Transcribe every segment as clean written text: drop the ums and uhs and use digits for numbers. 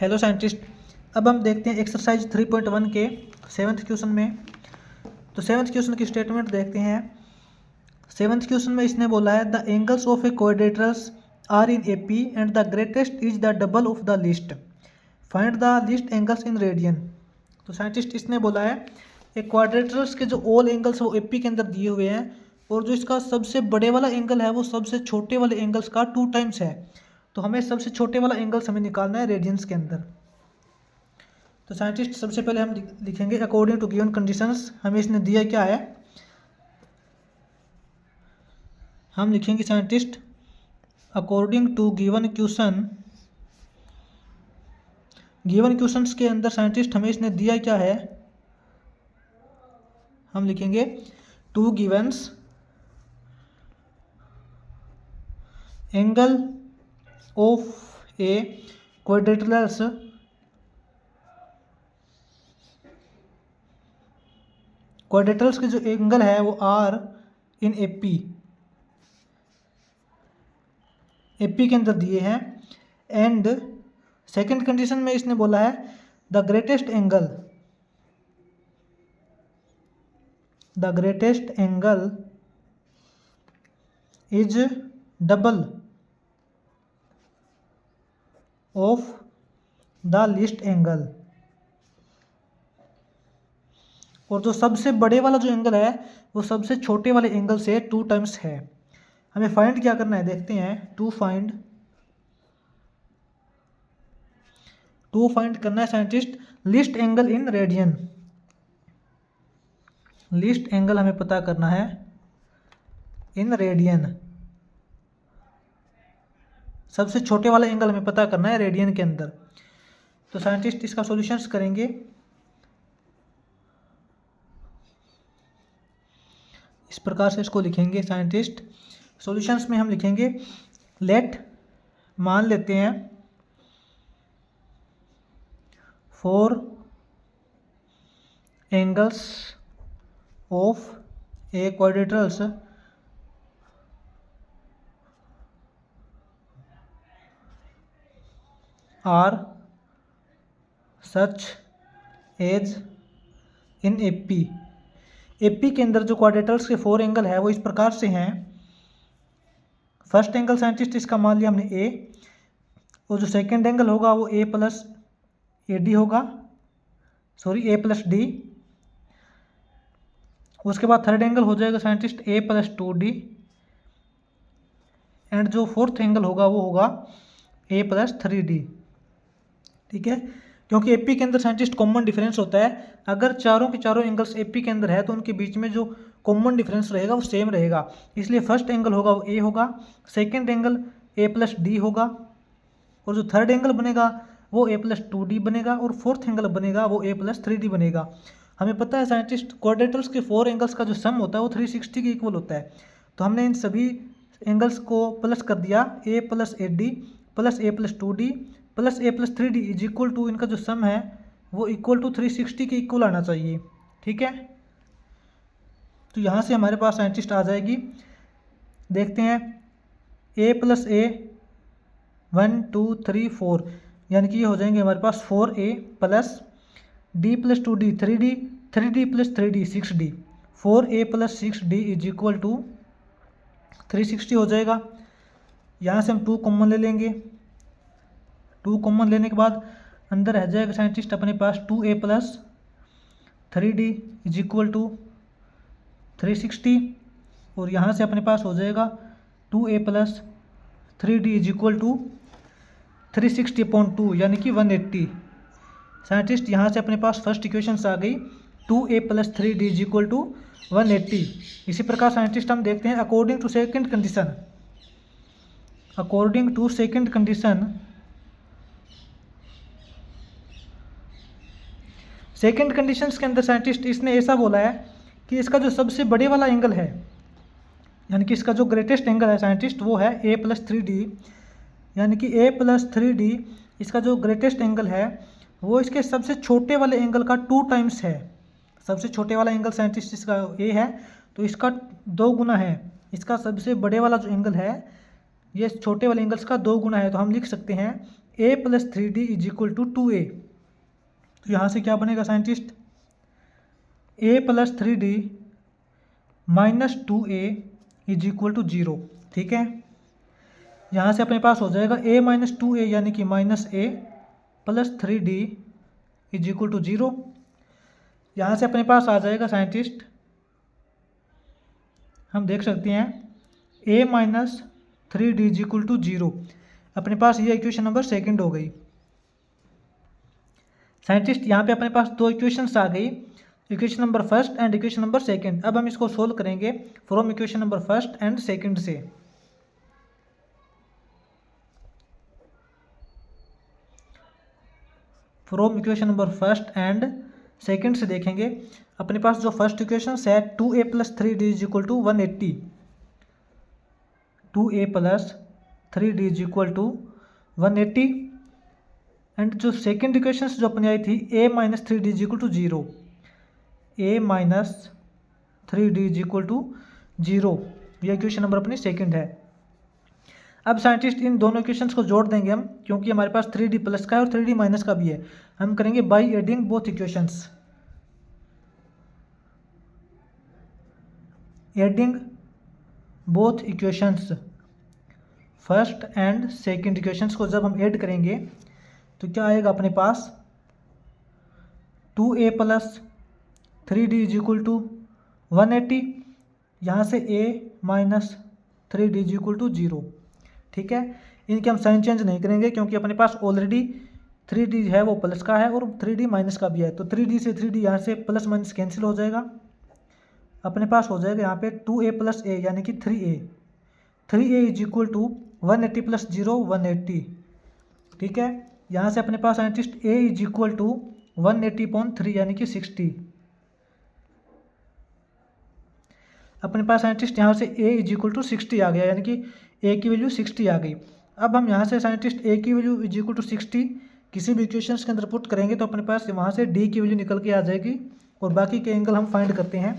Hello scientist. अब हम देखते हैं एक्सरसाइज 3.1 के 7th क्वेश्चन में। तो 7th क्वेश्चन की स्टेटमेंट देखते हैं। 7th क्वेश्चन में इसने बोला है the angles of a quadrilaterals are in AP and the greatest is the double of the least, find the least angles in radian. तो साइंटिस्ट इसने बोला है एक क्वाड्रिलेटरल्स के जो ऑल एंगल्स वो एपी के अंदर दिए हुए हैं और जो इसका सबसे बड़े वाला एंगल है वो सबसे छोटे वाले एंगल्स का 2 टाइम्स है। तो हमें सबसे छोटे वाला एंगल्स हमें निकालना है रेडियंस के अंदर। तो साइंटिस्ट सबसे पहले हम लिखेंगे अकॉर्डिंग टू गिवन कंडीशंस। हमें इसने दिया क्या है, हम लिखेंगे scientist according to given question. Given questions के अंदर साइंटिस्ट हमें इसने दिया क्या है, हम लिखेंगे two givens angle of a quadrilaterals quadrilaterals के जो एंगल है वो आर इन एपी के अंदर दिए हैं। एंड सेकंड कंडीशन में इसने बोला है the greatest angle is double of the least angle, और जो सबसे बड़े वाला जो एंगल है वो सबसे छोटे वाले एंगल से 2 टाइम्स है। हमें फाइंड क्या करना है, देखते हैं। टू फाइंड करना है scientist least angle in radian. Least angle हमें पता करना है इन रेडियन। सबसे छोटे वाला एंगल हमें पता करना है रेडियन के अंदर। तो साइंटिस्ट इसका सॉल्यूशंस करेंगे। इस प्रकार से इसको लिखेंगे साइंटिस्ट। सॉल्यूशंस में हम लिखेंगे लेट, मान लेते हैं four angles of a quadrilaterals are such as in AP. AP के अंदर जो क्वाड्रिलेटरल्स के 4 एंगल है वो इस प्रकार से हैं। फर्स्ट एंगल साइंटिस्ट इसका मान लिया हमने ए, और जो सेकंड एंगल होगा वो ए प्लस ए डी होगा, सॉरी ए प्लस डी। उसके बाद थर्ड एंगल हो जाएगा scientist A plus 2d, and जो फोर्थ एंगल होगा वो होगा ए प्लस 3d। ठीक है, क्योंकि एपी के अंदर साइंटिस्ट कॉमन डिफरेंस होता है। अगर चारों के चारों एंगल्स एपी के अंदर है तो उनके बीच में जो कॉमन डिफरेंस रहेगा वो सेम रहेगा। इसलिए फर्स्ट एंगल होगा वो ए होगा, second angle A plus D होगा, और जो थर्ड एंगल बनेगा वो ए प्लस 2d बनेगा, और फोर्थ एंगल बनेगा वो ए प्लस 3d बनेगा। हमें पता है साइंटिस्ट क्वाड्रिलेटरल्स के 4 एंगल्स का जो सम होता है वो 360 के इक्वल होता है। तो हमने इन सभी एंगल्स को प्लस कर दिया, A plus A D plus A plus 2d plus A plus 3d is equal to, इनका जो सम है वो इक्वल टू 360 के इक्वल आना चाहिए। ठीक है, तो यहाँ से हमारे पास साइंटिस्ट आ जाएगी। देखते हैं ए प्लस ए 1 2 3 4, यानी कि ये हो जाएंगे हमारे पास 4a plus d plus 2d 3d 3d plus 3d 6d, 4a plus 6d is equal to 360 हो जाएगा। यहाँ से हम 2 कॉमन ले लेंगे। 2 कॉमन लेने के बाद अंदर रह जाएगा साइंटिस्ट अपने पास 2a plus 3d is equal to 360, और यहाँ से अपने पास हो जाएगा 2a plus 3d is equal to 360/2 यानी कि 180। साइंटिस्ट यहाँ से अपने पास फर्स्ट इक्वेशन आ गई 2a plus 3d is equal to 180। इसी प्रकार साइंटिस्ट हम देखते हैं according to second condition. Second conditions के अंदर साइंटिस्ट इसने ऐसा बोला है कि इसका जो सबसे बड़े वाला एंगल है, यानी कि इसका जो ग्रेटेस्ट एंगल है साइंटिस्ट वो है a प्लस 3d, यानी कि a प्लस 3d इसका जो ग्रेटेस्ट एंगल है वो इसके सबसे छोटे वाले एंगल का 2 टाइम्स है। सबसे छोटे वाला एंगल साइंटिस्ट इसका a है तो इसका 2 गुना है। इसका सबसे बड़े वाला जो एंगल है ये छोटे वाले एंगल्स का 2 गुना है। तो हम लिख सकते हैं A plus 3D is equal to 2A। तो यहाँ से क्या बनेगा scientist, A plus 3D minus 2A is equal to 0। ठीक है, यहाँ से अपने पास हो जाएगा a माइनस 2A यानी कि minus a plus 3D is equal to 0। यहाँ से अपने पास आ जाएगा साइंटिस्ट, हम देख सकते हैं a minus 3D is equal to 0। अपने पास ये इक्वेशन नंबर सेकंड हो गई साइंटिस्ट। यहाँ पे अपने पास दो इक्वेशंस आ गई, equation number first and equation number second. अब हम इसको सोल्व करेंगे from equation number first and second से। From equation number first and second से देखेंगे। अपने पास जो फर्स्ट इक्वेशन है 2A plus 3D is equal to 180, 2A plus 3D is equal to 180। And जो सेकंड इक्वेशन जो अपनी आई थी a minus 3D is equal to 0, a minus 3D is equal to 0। ये इक्वेशन नंबर अपनी second है। अब साइंटिस्ट इन दोनों इक्वेशंस को जोड़ देंगे हम, क्योंकि हमारे पास 3D प्लस का है और 3D माइनस का भी है। हम करेंगे by adding both equations, adding both equations first and second equations को जब हम ऐड करेंगे तो क्या आएगा अपने पास 2A plus 3D is equal to 180। यहाँ से a minus 3D is equal to 0। ठीक है, इनके हम साइन चेंज नहीं करेंगे क्योंकि अपने पास ऑलरेडी 3D है वो प्लस का है और 3D माइनस का भी है। तो 3D से 3D यहाँ से प्लस माइनस कैंसिल हो जाएगा। अपने पास हो जाएगा यहाँ पे 2A प्लस a यानी कि 3A, 3A is equal to 180 plus 0 180। ठीक है, यहाँ से अपने पास scientist a is equal to 180/3 यानी कि 60। अपने पास साइंटिस्ट यहाँ से a इज इक्वल टू 60 आ गया, यानी कि a की वैल्यू 60 आ गई। अब हम यहाँ से साइंटिस्ट a की वैल्यू इज इक्वल टू 60 किसी भी इक्वेशंस के अंदर पुट करेंगे तो अपने पास वहाँ से d की वैल्यू निकल के आ जाएगी और बाकी के एंगल हम फाइंड करते हैं।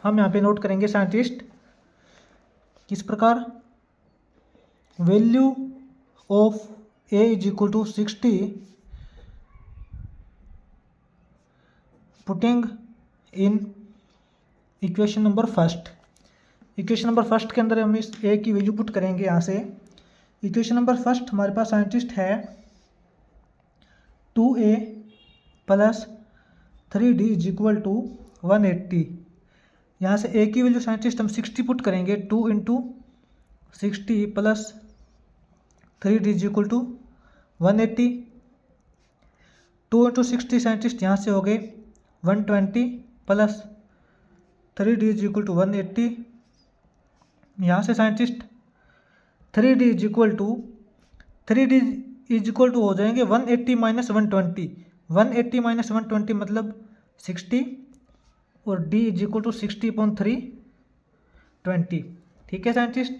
हम यहाँ पे नोट करेंगे साइंटिस्ट किस प्रकार, value of a is equal to 60 putting in equation number first. Equation number first के अंदर हम इस a की वैल्यू पुट करेंगे। यहाँ से इक्वेशन नंबर फर्स्ट हमारे पास साइंटिस्ट है 2A plus 3D is equal to 180। यहाँ से a की वैल्यू साइंटिस्ट हम 60 पुट करेंगे, 2 into 60 plus 3D is equal to 180। 2 into 60 scientist यहाँ से हो गए 120 plus 3D is equal to 180। यहाँ से scientist 3D is equal to 3D is equal to हो जाएंगे 180 माइनस 120, 180 माइनस 120 मतलब 60 और d इज इक्वल टू 60/3 20। ठीक है साइंटिस्ट,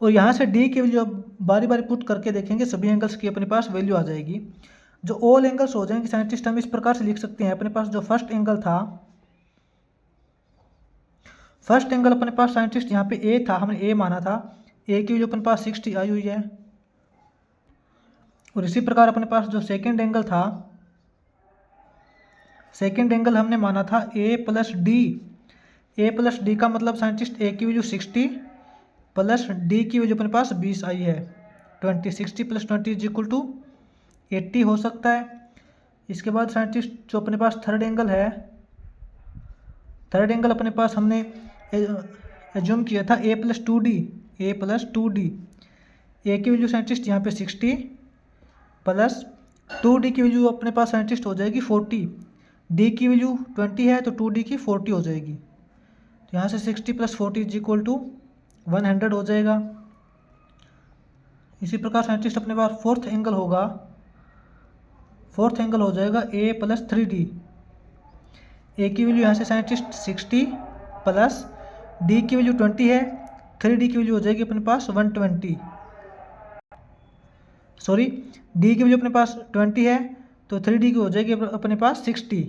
और यहाँ से d की वैल्यू अब बारी बारी पुट करके देखेंगे, सभी एंगल्स की अपने पास वैल्यू आ जाएगी। जो ऑल एंगल्स हो जाएंगे साइंटिस्ट हम इस प्रकार से लिख सकते हैं। अपने पास जो फर्स्ट एंगल था, फर्स्ट एंगल अपने पास साइंटिस्ट यहाँ पे a था, हमने a माना था, a की वैल्यू अपने पास 60 आई हुई है। और इसी प्रकार अपने पास जो सेकेंड एंगल था, सेकेंड एंगल हमने माना था a plus D, a plus D का मतलब साइंटिस्ट a की वैल्यू 60 प्लस d की वैल्यू अपने पास 20 आई है, 20, 60 प्लस 20 इज इक्वल टू 80 हो सकता है। इसके बाद साइंटिस्ट जो अपने पास थर्ड एंगल है, थर्ड एंगल अपने पास हमने एज्यूम किया था a plus 2d, a plus 2d, a की वैल्यू साइंटिस्ट यहाँ पे 60 प्लस 2d की वैल्यू अपने पास साइंटिस्ट हो जाएगी 40, d की वैल्यू 20 है तो 2d की 40 हो जाएगी। तो यहाँ से 60 प्लस 40 इज इक्वल टू 100 हो जाएगा। इसी प्रकार साइंटिस्ट अपने पास फोर्थ एंगल होगा, फोर्थ एंगल हो जाएगा a प्लस 3d, a की वैल्यू यहाँ से साइंटिस्ट 60 प्लस d की वैल्यू 20 है, 3d की वैल्यू हो जाएगी अपने पास 120, सॉरी d की वैल्यू अपने पास 20 है तो 3d की हो जाएगी अपने पास 60।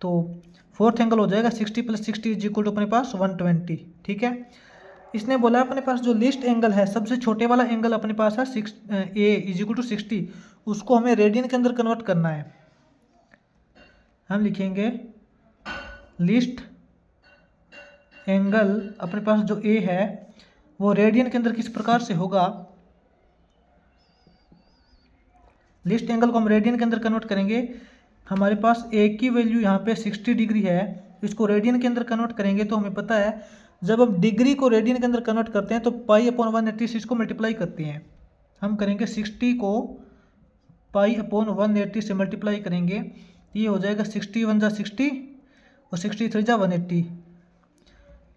तो फोर्थ एंगल हो जाएगा 60 प्लस 60 इज इक्वल टू अपने पास 120। ठीक है। इसने बोला अपने पास जो लीस्ट एंगल है, सबसे छोटे वाला एंगल अपने पास है ए इज इक्वल टू 60, उसको हमें रेडियन के अंदर कन्वर्ट करना है। हम लिखेंगे लीस्ट एंगल अपने पास जो ए है वो रेडियन के अंदर किस प्रकार से होगा। लीस्ट एंगल को हम रेडियन के अंदर कन्वर्ट करेंगे। हमारे पास ए की वैल्यू यहाँ पे 60 डिग्री है, इसको रेडियन के अंदर कन्वर्ट करेंगे तो हमें पता है जब हम डिग्री को रेडियन के अंदर कन्वर्ट करते हैं तो पाई अपॉन 180 से इसको मल्टीप्लाई करते हैं। हम करेंगे 60 को पाई अपॉन 180 से मल्टीप्लाई करेंगे, ये हो जाएगा 60 × 60 और 63 × 180,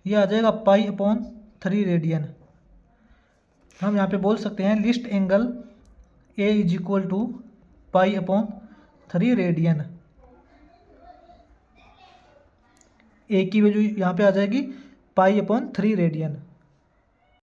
ये आ जाएगा पाई अपॉन 3 रेडियन। हम यहाँ पे बोल सकते हैं list angle A is equal to pi upon 3 radian. A की वैल्यू यहाँ पे आ जाएगी पाई अपॉन 3 रेडियन।